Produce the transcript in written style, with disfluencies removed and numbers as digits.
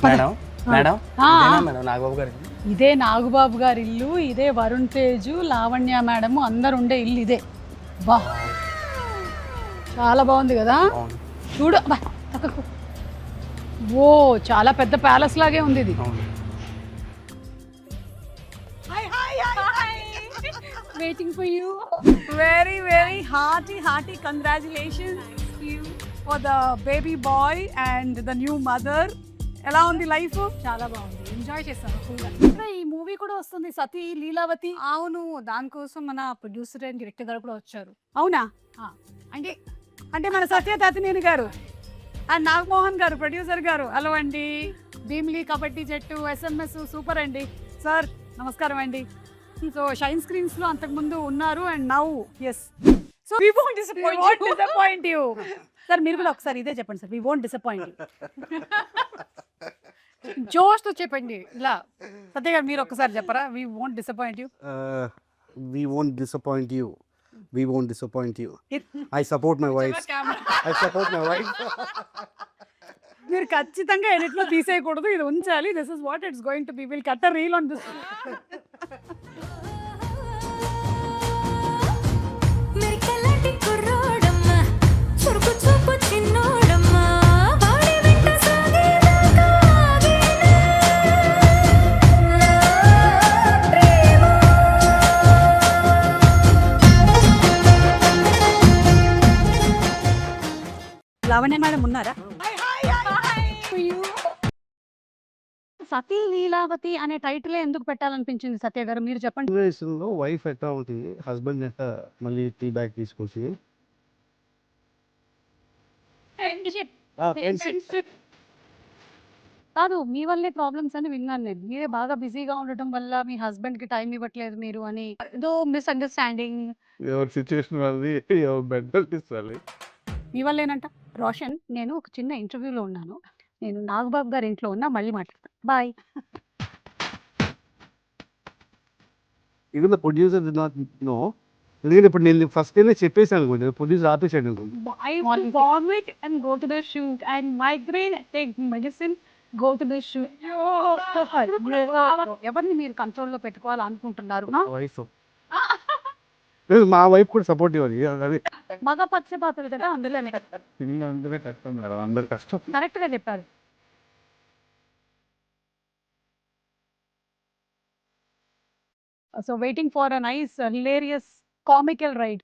Madam madam ఆ, ఇదేనా madam Nagababu గారి ఇదే నాగుబాబు గారి ఇల్లు, ఇదే వరుణ్ తేజు, లావణ్య మేడం అందరు ఉండే ఇల్లు ఇదే. బా చాలా బాగుంది కదా. అవును చూడు బా, పక్కకు. ఓ చాలా పెద్ద ప్యాలెస్ లాగే ఉంది ఇది. అవును waiting for you. Very hearty congratulations to you for the baby boy and the new mother. ఎలా ఉంది లైఫ్? చాలా బాగుంది, ఎంజాయ్ చేస్తాను ఫుల్గా. ఈ మూవీ కూడా వస్తుంది, సతీ లీలావతి. అవును, దానికోసం మన ప్రొడ్యూసర్ అండ్ డైరెక్టర్ గారు కూడా వచ్చారు. అవునా? అంటే అంటే మన సత్యతాతినేని గారు అండ్ నాగమోహన్ గారు ప్రొడ్యూసర్ గారు. హలో అండి. భీమిలీ కబడ్డీ జట్టు, ఎస్ఎంఎస్ సూపర్ అండి. సార్ నమస్కారం అండి. సో షైన్ స్క్రీన్స్ లో అంతకు ముందు ఉన్నారు and now yes. So we won't disappoint you. Sir మీరు కూడా ఒకసారి ఇదే చెప్పండి sir. we won't disappoint you. జోష్ తో చెప్పండి ఇలా. సత్య గారు మీరు ఒకసారి చెప్పరా? we won't disappoint you. we won't disappoint you we won't disappoint you I support my wife I support my wife మీరు ఖచ్చితంగా ఎడిట్ లో తీసేయకూడదు, ఇది ఉంచాలి. This is what it's going to be. Will cut a reel on this. Lavanya madam ఉన్నారా? సతీ లీలావతి అనే title ఎందుకు పెట్టాలనిపించింది సత్య గారు, మీరు చెప్పండి. లో వైఫ్ ఎట్లా ఉంటుంది, హస్బెండ్ ఎట్లా మళ్ళీ టీ బ్యాగ్ తీసుకొచ్చి కాదు, మీ వల్లే ప్రాబ్లమ్స్ అని విన్నాను నేను. మీరే బాగా బిజీగా ఉండటం వల్ల మీ హస్బెండ్ కి టైం ఇవ్వట్లేదు మీరు అని, ఏదో మిస్అండర్స్టాండింగ్. ఎవరి సిచ్యువేషన్ వాళ్ళది, ఎవరి మెంటాలిటీస్ వాళ్ళది. మీ వల్లేనంట. రోషన్, నేను ఒక చిన్న ఇంటర్వ్యూలో ఉన్నాను, నేను నాగబాబు గారి ఇంట్లో ఉన్నా, మళ్ళీ మాట్లాడతాను. Bye. Even the producer did not know. ఎందుకంటే ఇప్పుడు నేను ఫస్ట్ టైం చెప్పేసాను కొంచెం ప్రొడ్యూసర్ ఆపేసాడు. I vomit and go to the shoot and migraine, take medicine, go to the shoot. ఎవరిని మీరు కంట్రోల్లో పెట్టుకోవాలనుకుంటున్నారు? వైఫ్ లేదు, మా వైఫ్ కూడా సపోర్ట్ ఇవ్వాలి. అది మగ పక్షపాతులు కదా, అందులోనే అందరే కష్టం మేడం, అందరు కష్టం. కరెక్ట్ గా చెప్పారు. So waiting for a nice, hilarious, comical ride.